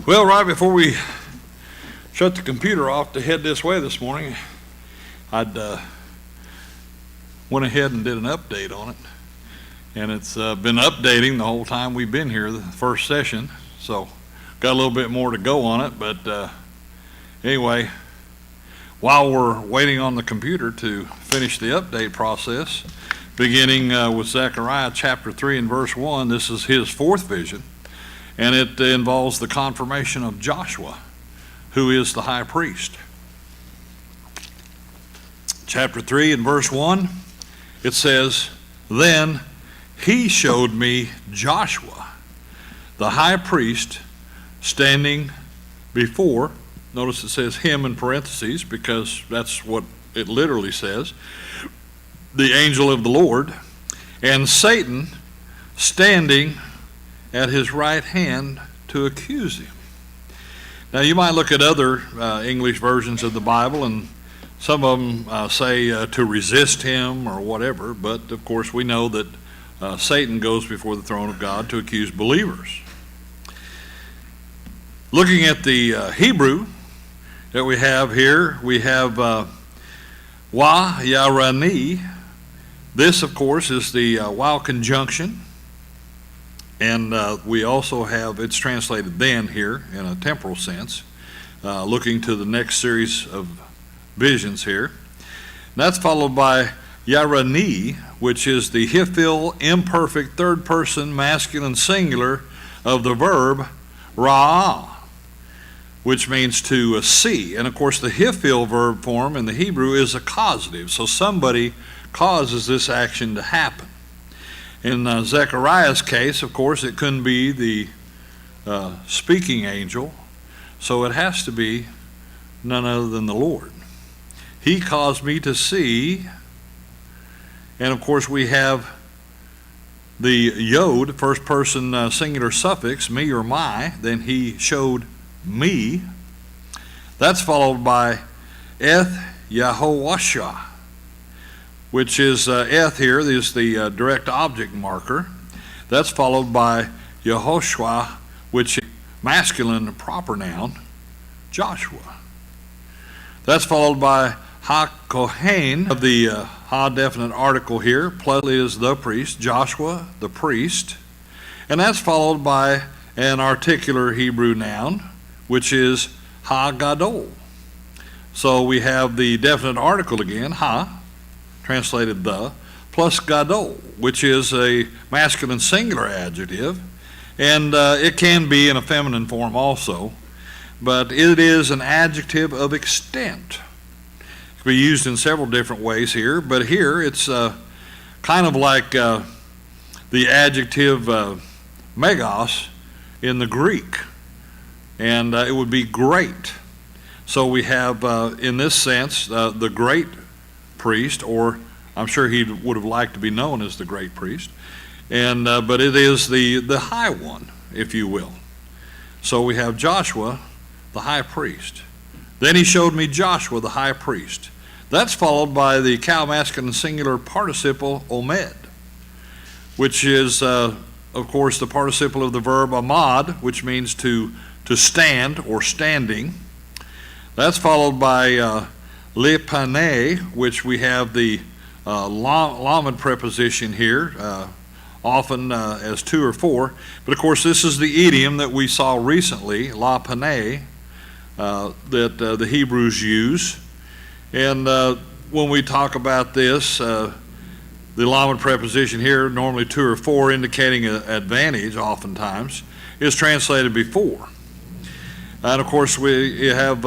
Well, right before we shut the computer off to head this way this morning, I'd went ahead and did an update on it. And it's been updating the whole time we've been here, the first session. So got a little bit more to go on it. But anyway, while we're waiting on the computer to finish the update process, beginning with Zechariah chapter 3 and verse 1, this is his fourth vision. And it involves the confirmation of Joshua, who is the high priest. Chapter 3 and verse 1, it says, "Then he showed me Joshua, the high priest, standing before," notice it says him in parentheses because that's what it literally says, "the angel of the Lord, and Satan standing at his right hand to accuse him." Now you might look at other English versions of the Bible, and some of them say to resist him or whatever, but of course we know that Satan goes before the throne of God to accuse believers. Looking at the Hebrew that we have here, we have wa yarani. This, of course, is the wow conjunction. And we also have, it's translated then here in a temporal sense, looking to the next series of visions here. And that's followed by yarani, which is the hifil imperfect third person masculine singular of the verb ra'ah, which means to see. And of course the hifil verb form in the Hebrew is a causative, so somebody causes this action to happen. In Zechariah's case, of course, it couldn't be the speaking angel, so it has to be none other than the Lord. He caused me to see, and of course we have the yod, first person singular suffix, me or my, then he showed me. That's followed by eth Yahowashah, which is eth here, is the direct object marker. That's followed by Yehoshua, which is masculine proper noun, Joshua. That's followed by Ha-Kohen, of the Ha definite article here, plus is the priest, Joshua, the priest. And that's followed by an articular Hebrew noun, which is Ha-Gadol. So we have the definite article again, Ha, translated the, plus gadol, which is a masculine singular adjective, and it can be in a feminine form also, but it is an adjective of extent. It can be used in several different ways here, but here it's kind of like the adjective megos in the Greek, and it would be great. So we have, in this sense, the great priest, or I'm sure he would have liked to be known as the great priest, and but it is the high one, if you will. So we have Joshua, the high priest. Then he showed me Joshua, the high priest. That's followed by the cow masculine singular participle omed, which is, of course, the participle of the verb amad, which means to stand or standing. That's followed by lepane, which we have the lamed preposition here, often as 2 or 4. But of course, this is the idiom that we saw recently, lapane, that the Hebrews use. And when we talk about this, the lamed preposition here, normally 2 or 4, indicating an advantage oftentimes, is translated before. And of course, we have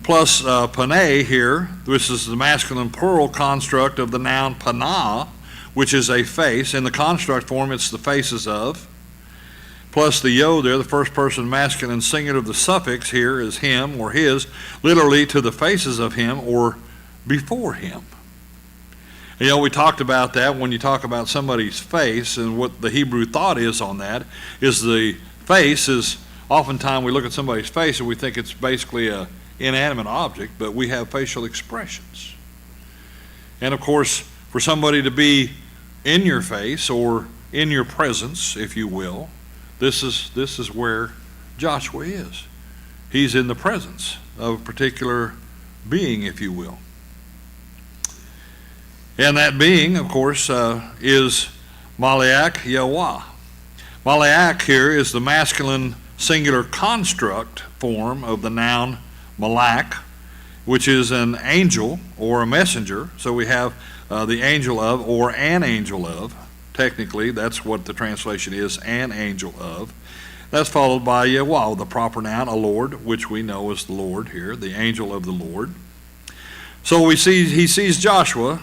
plus paneh here. This is the masculine plural construct of the noun panah, which is a face. In the construct form, it's the faces of. Plus the yod there, the first person masculine singular of the suffix here is him or his, literally to the faces of him or before him. You know, we talked about that when you talk about somebody's face, and what the Hebrew thought is on that is the face is, oftentimes we look at somebody's face and we think it's basically a inanimate object, but we have facial expressions. And of course, for somebody to be in your face or in your presence, if you will, this is where Joshua is. He's in the presence of a particular being, if you will. And that being, of course, is Malach Yahweh. Malach here is the masculine singular construct form of the noun Malach, which is an angel or a messenger. So we have the angel of, or an angel of. Technically, that's what the translation is, an angel of. That's followed by Yahweh, the proper noun, a Lord, which we know as the Lord here, the angel of the Lord. So he sees Joshua,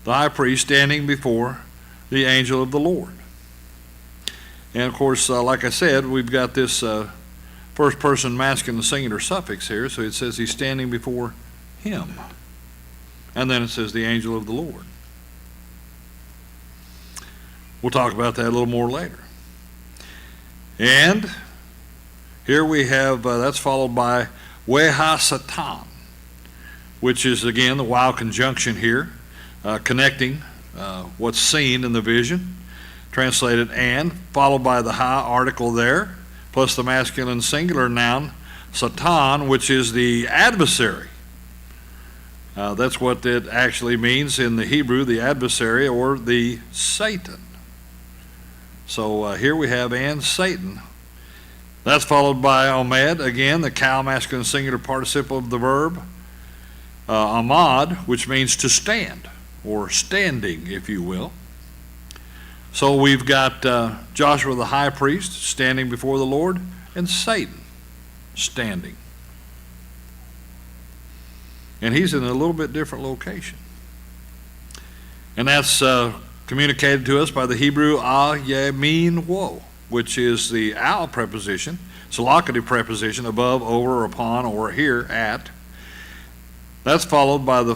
the high priest, standing before the angel of the Lord. And of course, like I said, we've got this first person masculine singular suffix here, so it says he's standing before him. And then it says the angel of the Lord. We'll talk about that a little more later. And here we have, that's followed by Weha Satan, which is again the wow conjunction here, connecting what's seen in the vision, translated and, followed by the ha article there, plus the masculine singular noun Satan, which is the adversary. That's what it actually means in the Hebrew, the adversary or the Satan. So here we have and Satan. That's followed by Omed, again, the cow masculine singular participle of the verb. Amad, which means to stand, or standing, if you will. So we've got Joshua the high priest standing before the Lord, and Satan standing. And he's in a little bit different location. And that's communicated to us by the Hebrew yamin wo, which is the al preposition, it's a locative preposition, above, over, upon, or here, at. That's followed by the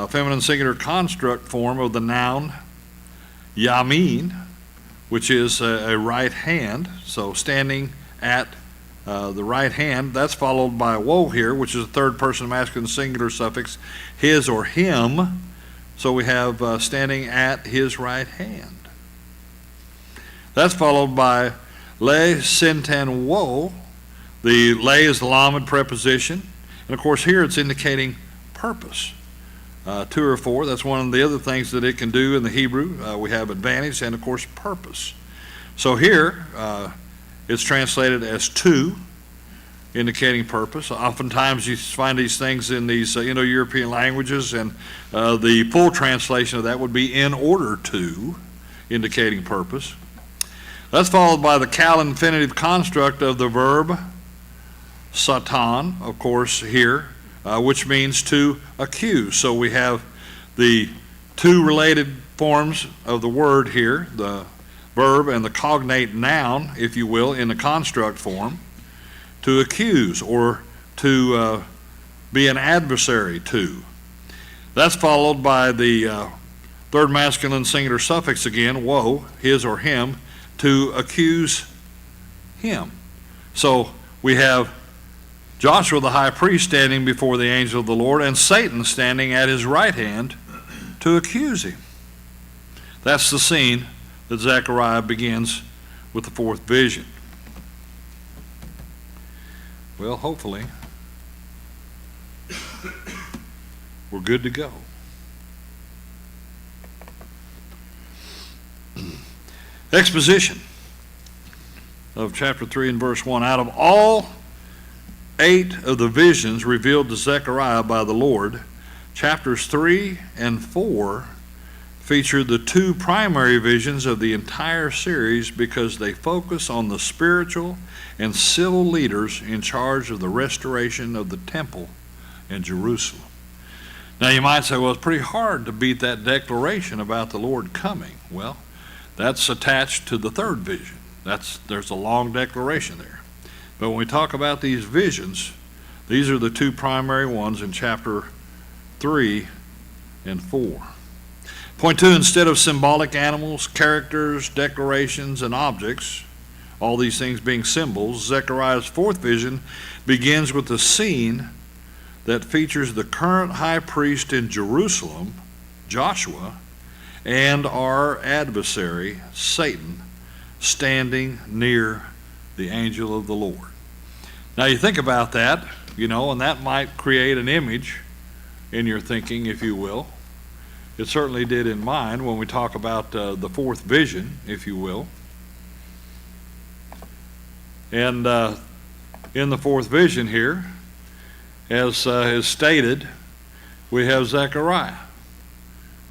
feminine singular construct form of the noun yamin, which is a right hand, so standing at the right hand. That's followed by wo here, which is a third person masculine singular suffix, his or him. So we have standing at his right hand. That's followed by le sinten wo. The le is the lamed preposition. And of course here it's indicating purpose. 2 or 4, that's one of the other things that it can do in the Hebrew. We have advantage and of course purpose. So here it's translated as to, indicating purpose. Oftentimes you find these things in these Indo-European languages, and the full translation of that would be in order to, indicating purpose. That's followed by the cal infinitive construct of the verb satan, of course, here, which means to accuse. So we have the two related forms of the word here, the verb and the cognate noun, if you will, in the construct form, to accuse or to be an adversary to. That's followed by the third masculine singular suffix again, wo, his or him, to accuse him. So we have Joshua the high priest standing before the angel of the Lord, and Satan standing at his right hand to accuse him. That's the scene that Zechariah begins with the fourth vision. Well, hopefully, we're good to go. Exposition of chapter 3 and verse 1. Out of all 8 of the visions revealed to Zechariah by the Lord, chapters 3 and 4 feature the 2 primary visions of the entire series because they focus on the spiritual and civil leaders in charge of the restoration of the temple in Jerusalem. Now you might say, well, it's pretty hard to beat that declaration about the Lord coming. Well, that's attached to the third vision. There's a long declaration there. But when we talk about these visions, these are the 2 primary ones in chapter 3 and 4. Point 2, instead of symbolic animals, characters, declarations, and objects, all these things being symbols, Zechariah's fourth vision begins with a scene that features the current high priest in Jerusalem, Joshua, and our adversary, Satan, standing near the angel of the Lord. Now you think about that, and that might create an image in your thinking, if you will. It certainly did in mine when we talk about the fourth vision, if you will. And in the fourth vision here, as is stated, we have Zechariah.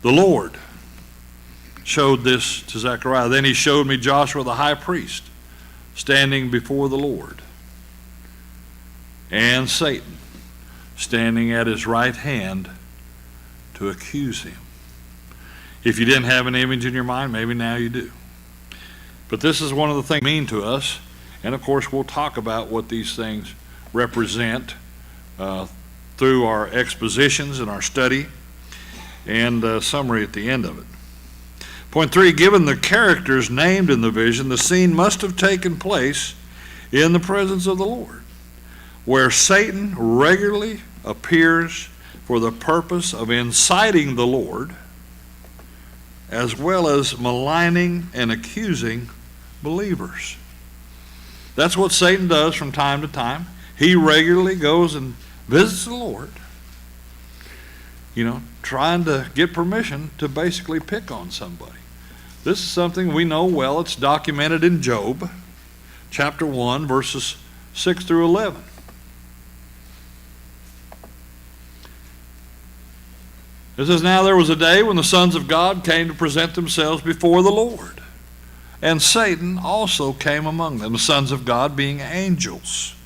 The Lord showed this to Zechariah. Then he showed me Joshua the high priest standing before the Lord, and Satan standing at his right hand to accuse him. If you didn't have an image in your mind, maybe now you do. But this is one of the things mean to us, and of course we'll talk about what these things represent through our expositions and our study and summary at the end of it. Point 3, given the characters named in the vision, the scene must have taken place in the presence of the Lord, where Satan regularly appears for the purpose of inciting the Lord, as well as maligning and accusing believers. That's what Satan does from time to time. He regularly goes and visits the Lord, trying to get permission to basically pick on somebody. This is something we know well. It's documented in Job, chapter 1, verses 6 through 11. It says, now there was a day when the sons of God came to present themselves before the Lord, and Satan also came among them, the sons of God being angels.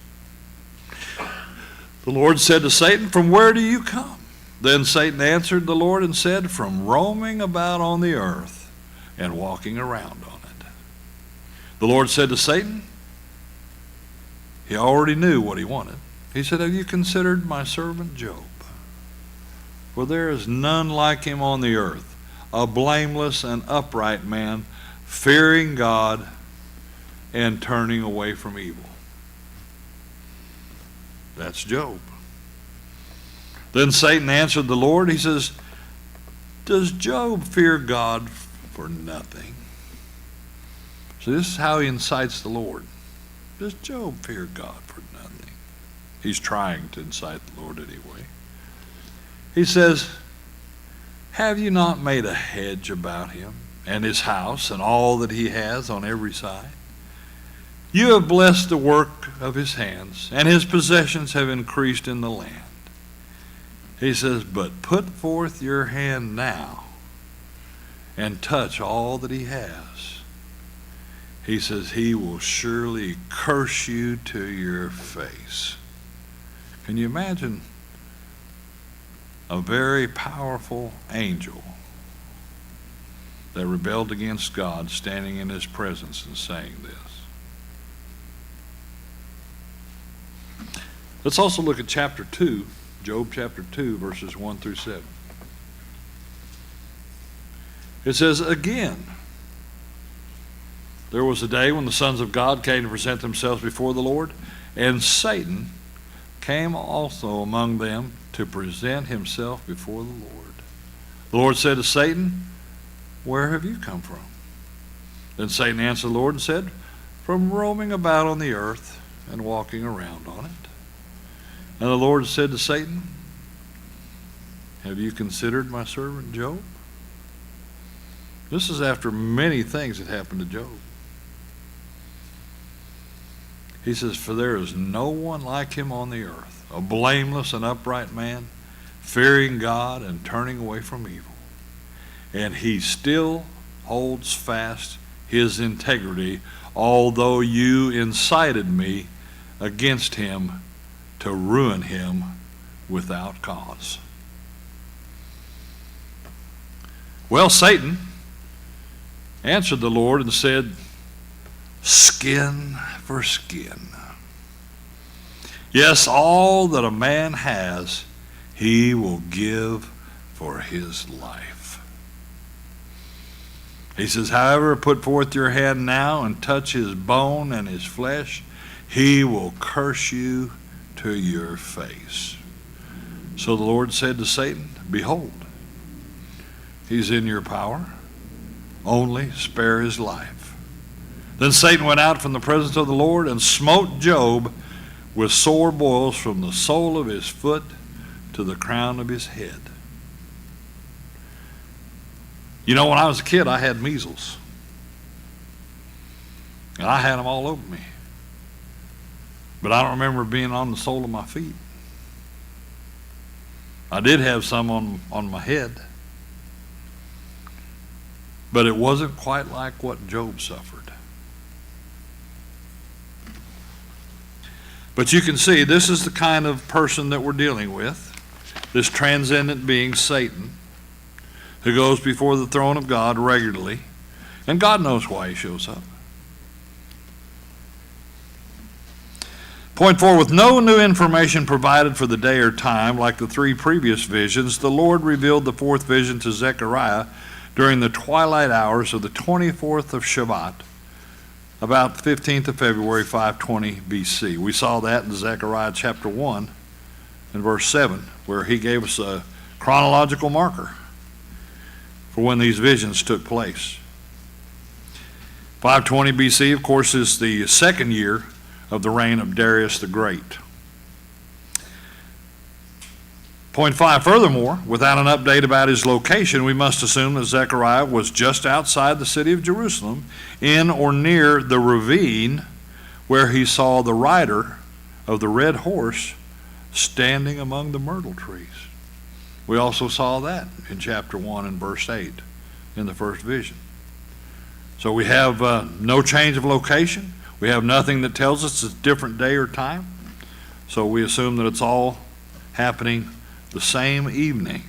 The Lord said to Satan, from where do you come? Then Satan answered the Lord and said, from roaming about on the earth and walking around on it. The Lord said to Satan, he already knew what he wanted. He said, have you considered my servant Job? For there is none like him on the earth, a blameless and upright man, fearing God and turning away from evil. That's Job. Then Satan answered the Lord. He says, does Job fear God for nothing? So this is how he incites the Lord. Does Job fear God for nothing? He's trying to incite the Lord anyway. He says, have you not made a hedge about him and his house and all that he has on every side? You have blessed the work of his hands, and his possessions have increased in the land. He says, but put forth your hand now and touch all that he has. He says, he will surely curse you to your face. Can you imagine a very powerful angel that rebelled against God standing in his presence and saying this? Let's also look at chapter 2, Job chapter 2, verses 1 through 7. It says, again, there was a day when the sons of God came to present themselves before the Lord, and Satan came also among them to present himself before the Lord. The Lord said to Satan, where have you come from? Then Satan answered the Lord and said, from roaming about on the earth and walking around on it. And the Lord said to Satan, have you considered my servant Job? This is after many things that happened to Job. He says, for there is no one like him on the earth, a blameless and upright man, fearing God and turning away from evil. And he still holds fast his integrity, although you incited me against him to ruin him without cause. Well, Satan answered the Lord and said, skin for skin. Yes, all that a man has, he will give for his life. He says, however, put forth your hand now and touch his bone and his flesh, he will curse you to your face. So the Lord said to Satan, behold, he's in your power. Only spare his life. Then Satan went out from the presence of the Lord and smote Job with sore boils from the sole of his foot to the crown of his head. You know, when I was a kid, I had measles. And I had them all over me. But I don't remember being on the sole of my feet. I did have some on my head. But it wasn't quite like what Job suffered. But you can see this is the kind of person that we're dealing with. This transcendent being, Satan, who goes before the throne of God regularly. And God knows why he shows up. Point 4, with no new information provided for the day or time, like the three previous visions, the Lord revealed the fourth vision to Zechariah during the twilight hours of the 24th of Shevat, about the 15th of February, 520 BC. We saw that in Zechariah chapter 1 and verse 7, where he gave us a chronological marker for when these visions took place. 520 BC, of course, is the second year of the reign of Darius the Great. Point 5, furthermore, without an update about his location, we must assume that Zechariah was just outside the city of Jerusalem, in or near the ravine where he saw the rider of the red horse standing among the myrtle trees. We also saw that in chapter 1 and verse 8 in the first vision. So we have no change of location. We have nothing that tells us it's a different day or time. So we assume that it's all happening the same evening.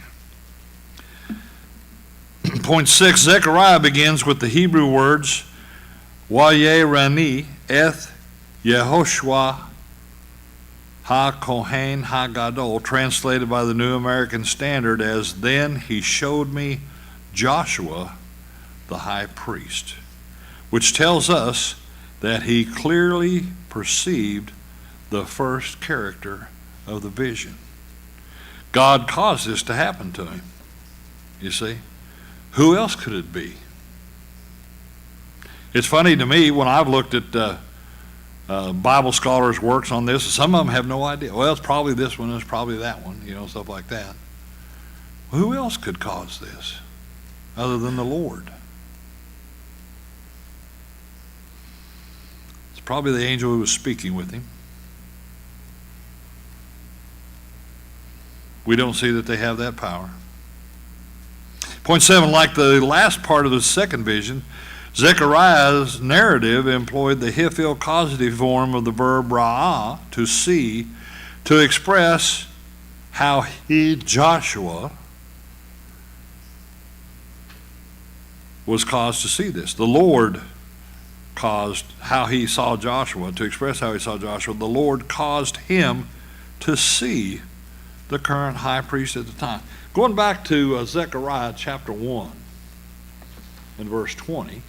Point 6, Zechariah begins with the Hebrew words, Wayerani eth Yehoshua ha-Kohen ha-Gadol, translated by the New American Standard as, then he showed me Joshua the high priest, which tells us that he clearly perceived the first character of the vision. God caused this to happen to him, you see. Who else could it be? It's funny to me when I've looked at Bible scholars' works on this, some of them have no idea. Well, it's probably this one, it's probably that one, stuff like that. Well, who else could cause this other than the Lord? It's probably the angel who was speaking with him. We don't see that they have that power. Point 7, like the last part of the second vision, Zechariah's narrative employed the hifil causative form of the verb ra'ah, to see, to express how he, Joshua, was caused to see this. The Lord caused how he saw Joshua, to express how he saw Joshua. The Lord caused him to see the current high priest at the time. Going back to Zechariah chapter 1 and verse 20,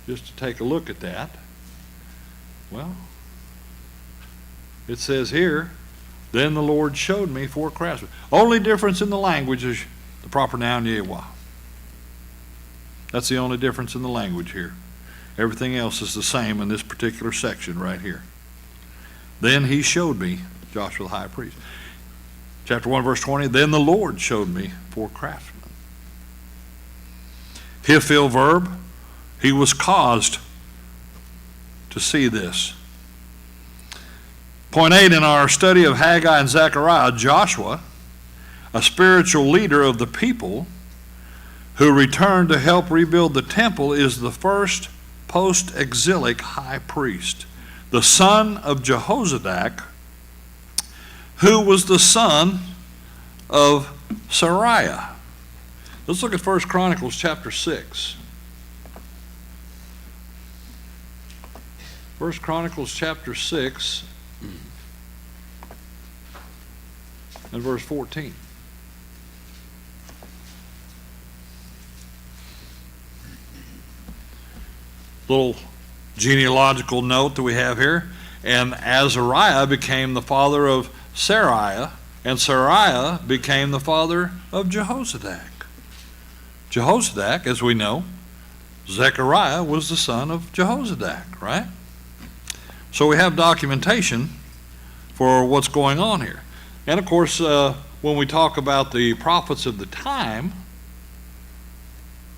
just to take a look at that. Well, it says here, then the Lord showed me 4 craftsmen. Only difference in the language is the proper noun Yehwah. That's the only difference in the language here. Everything else is the same in this particular section right here. Then he showed me Joshua the high priest. Chapter 1 verse 20, then the Lord showed me 4 craftsmen. Hifil verb, he was caused to see this. Point 8, in our study of Haggai and Zechariah, Joshua, a spiritual leader of the people who returned to help rebuild the temple, is the first post-exilic high priest, the son of Jehozadak, who was the son of Sariah. Let's look at 1 Chronicles chapter 6. 1 Chronicles chapter 6 and verse 14. Little genealogical note that we have here. And Azariah became the father of Sariah, and Sariah became the father of Jehozadak. Jehozadak, as we know, Zechariah was the son of Jehozadak, right? So we have documentation for what's going on here. And of course, when we talk about the prophets of the time,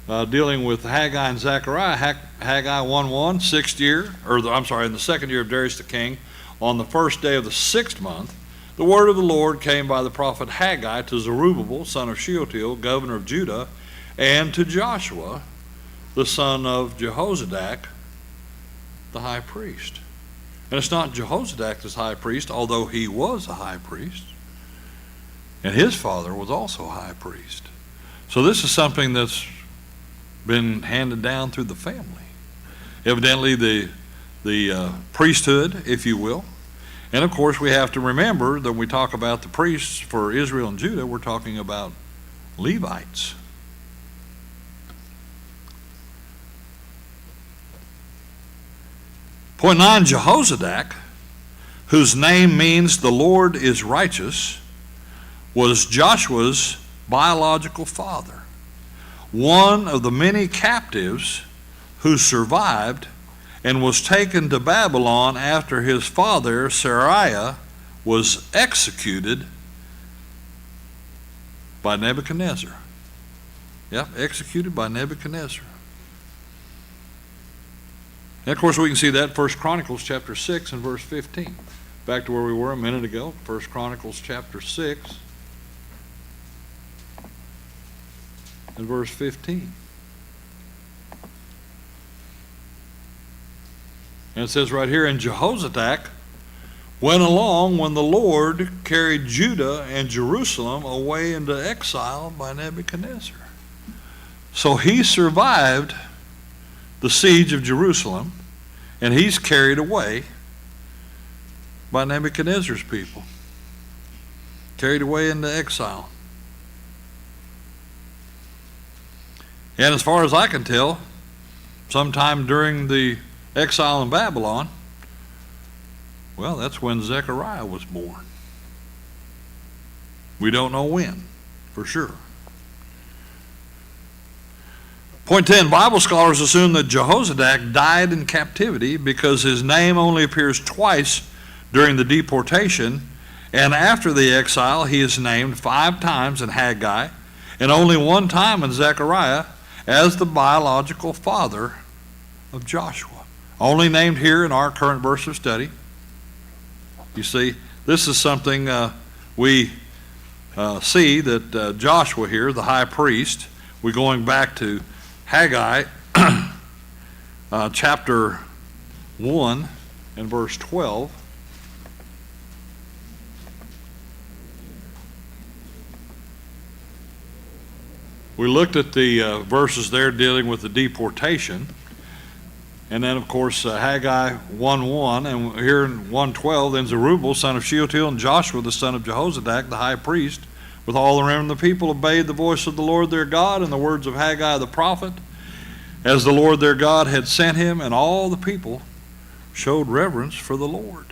dealing with Haggai and Zechariah, Haggai 1:1, in the second year of Darius the king, on the first day of the 6th month, the word of the Lord came by the prophet Haggai to Zerubbabel, son of Shealtiel, governor of Judah, and to Joshua, the son of Jehozadak, the high priest. And it's not Jehozadak that's high priest, although he was a high priest. And his father was also a high priest. So this is something that's been handed down through the family. Evidently the priesthood, if you will. And of course we have to remember that when we talk about the priests for Israel and Judah, we're talking about Levites. Point 9, Jehozadak, whose name means the Lord is righteous, was Joshua's biological father, one of the many captives who survived and was taken to Babylon after his father, Zechariah, was executed by Nebuchadnezzar. Yep, executed by Nebuchadnezzar. And of course we can see that 1 Chronicles chapter 6 and verse 15. Back to where we were a minute ago, 1 Chronicles chapter 6 and verse 15. And it says right here, and Jehozadak went along when the Lord carried Judah and Jerusalem away into exile by Nebuchadnezzar. So he survived the siege of Jerusalem, and he's carried away by Nebuchadnezzar's people. Carried away into exile. And as far as I can tell, sometime during the exile in Babylon, well, that's when Zechariah was born. We don't know when, for sure. Point 10, Bible scholars assume that Jehozadak died in captivity because his name only appears twice during the deportation, and after the exile he is named 5 times in Haggai and only 1 time in Zechariah as the biological father of Joshua. Only named here in our current verse of study. You see, this is something we see that Joshua here, the high priest, we're going back to Haggai chapter 1 and verse 12. We looked at the verses there dealing with the deportation. And then, of course, Haggai 1:1, and here in 1:12, then Zerubbabel, son of Shealtiel, and Joshua, the son of Jehozadak, the high priest, with all the remnant of the people, obeyed the voice of the Lord their God and the words of Haggai the prophet, as the Lord their God had sent him, and all the people showed reverence for the Lord.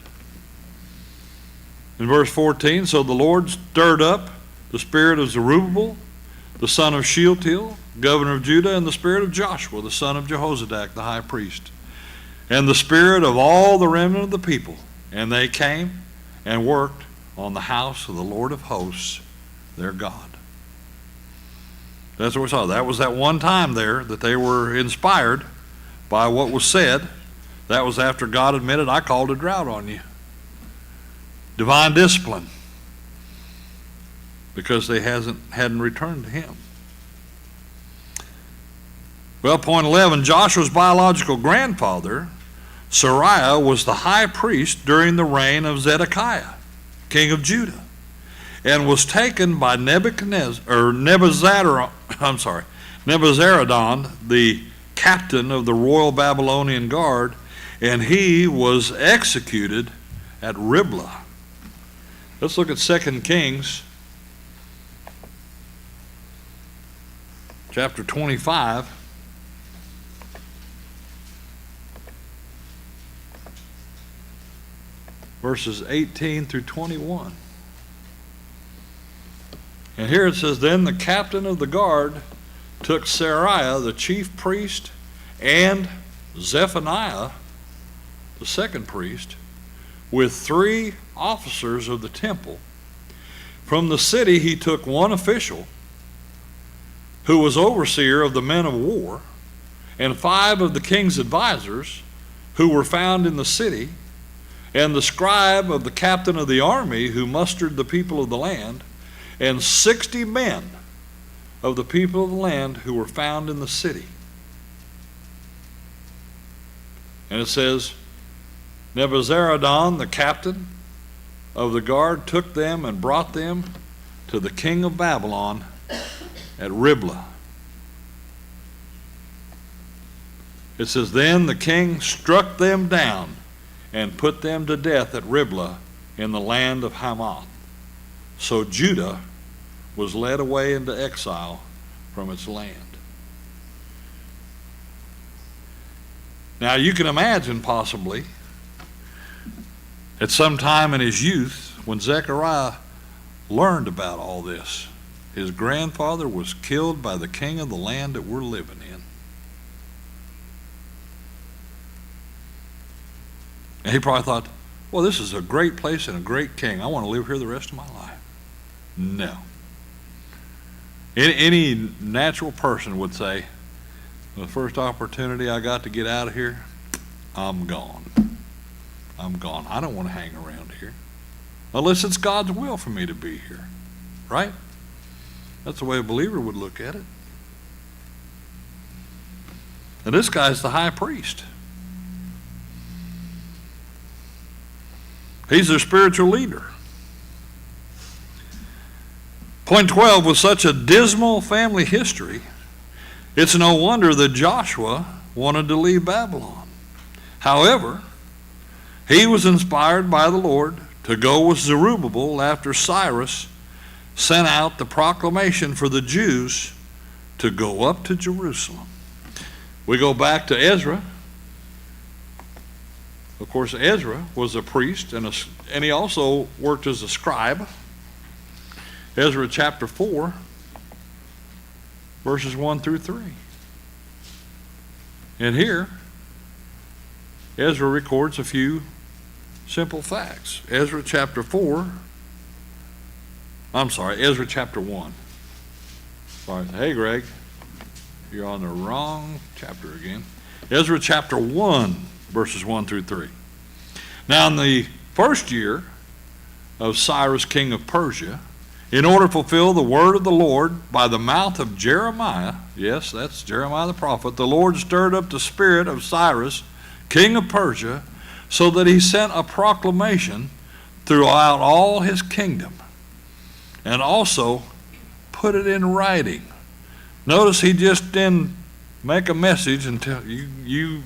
In verse 14, so the Lord stirred up the spirit of Zerubbabel, the son of Shealtiel, governor of Judah, and the spirit of Joshua, the son of Jehozadak, the high priest, and the spirit of all the remnant of the people. And they came and worked on the house of the Lord of hosts, their God. That's what we saw. That was that one time there that they were inspired by what was said. That was after God admitted, I called a drought on you. Divine discipline. Because they hadn't returned to him. Well, point 11, Joshua's biological grandfather, Zechariah, was the high priest during the reign of Zedekiah, king of Judah, and was taken by Nebuzaradan, the captain of the royal Babylonian guard, and he was executed at Riblah. Let's look at 2 Kings chapter 25. Verses 18 through 21. And here it says, then the captain of the guard took Zechariah, the chief priest, and Zephaniah, the second priest, with 3 officers of the temple. From the city he took one official, who was overseer of the men of war, and 5 of the king's advisors, who were found in the city, and the scribe of the captain of the army, who mustered the people of the land, and 60 men of the people of the land who were found in the city. And it says, Nebuzaradan, the captain of the guard, took them and brought them to the king of Babylon at Riblah. It says, then the king struck them down and put them to death at Riblah in the land of Hamath. So Judah was led away into exile from its land. Now you can imagine possibly at some time in his youth when Zechariah learned about all this, his grandfather was killed by the king of the land that we're living in. And he probably thought, well, this is a great place and a great king. I want to live here the rest of my life. No. Any natural person would say, the first opportunity I got to get out of here, I'm gone. I'm gone. I don't want to hang around here. Unless it's God's will for me to be here. Right? That's the way a believer would look at it. And this guy's the high priest. He's their spiritual leader. Point 12, with such a dismal family history, it's no wonder that Joshua wanted to leave Babylon. However, he was inspired by the Lord to go with Zerubbabel after Cyrus sent out the proclamation for the Jews to go up to Jerusalem. We go back to Ezra. Of course, Ezra was a priest, and he also worked as a scribe. Ezra chapter 4, verses 1 through 3. And here, Ezra records a few simple facts. Ezra chapter 1. Sorry. Hey, Greg, you're on the wrong chapter again. Ezra chapter 1. Verses 1 through 3. Now in the first year of Cyrus king of Persia, in order to fulfill the word of the Lord by the mouth of Jeremiah, yes, that's Jeremiah the prophet, the Lord stirred up the spirit of Cyrus king of Persia, so that he sent a proclamation throughout all his kingdom, and also put it in writing. Notice he just didn't make a message and tell you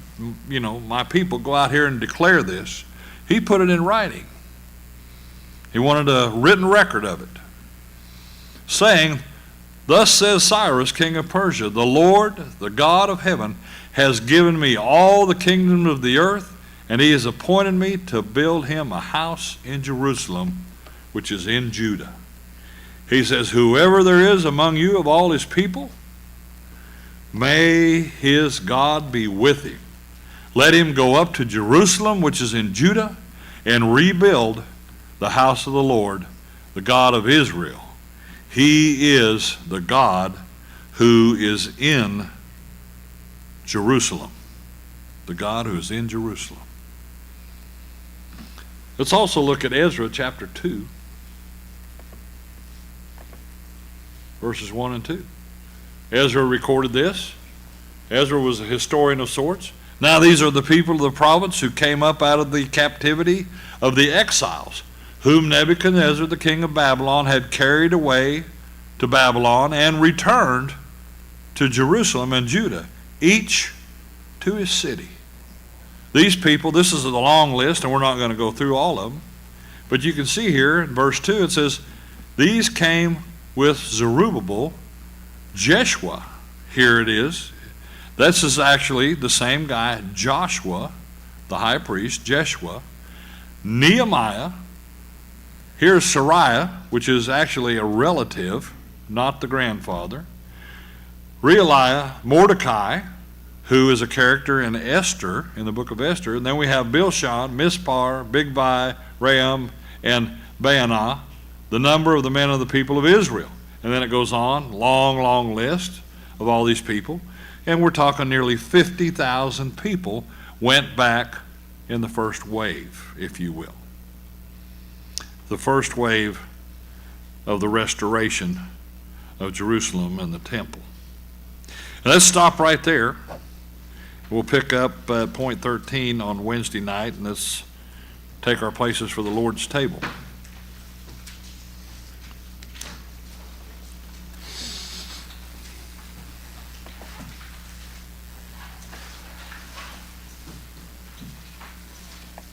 know, my people, go out here and declare this. He put it in writing. He wanted a written record of it, saying, thus says Cyrus, king of Persia, the Lord, the God of heaven, has given me all the kingdoms of the earth, and he has appointed me to build him a house in Jerusalem, which is in Judah. He says, whoever there is among you of all his people, may his God be with him. Let him go up to Jerusalem, which is in Judah, and rebuild the house of the Lord, the God of Israel. He is the God who is in Jerusalem. The God who is in Jerusalem. Let's also look at Ezra chapter 2, verses 1 and 2. Ezra recorded this. Ezra was a historian of sorts. Now these are the people of the province who came up out of the captivity of the exiles, whom Nebuchadnezzar the king of Babylon had carried away to Babylon and returned to Jerusalem and Judah, each to his city. These people, this is a long list, and we're not going to go through all of them, but you can see here in verse 2 it says, these came with Zerubbabel, Jeshua, here it is. This is actually the same guy, Joshua, the high priest, Jeshua, Nehemiah, here's Sariah, which is actually a relative, not the grandfather, Realiah, Mordecai, who is a character in Esther, in the book of Esther. And then we have Bilshan, Mispar, Bigvai, Raham, and Baanah, the number of the men of the people of Israel. And then it goes on, long list of all these people. And we're talking nearly 50,000 people went back in the first wave, if you will. The first wave of the restoration of Jerusalem and the temple. And let's stop right there. We'll pick up point 13 on Wednesday night, and let's take our places for the Lord's table.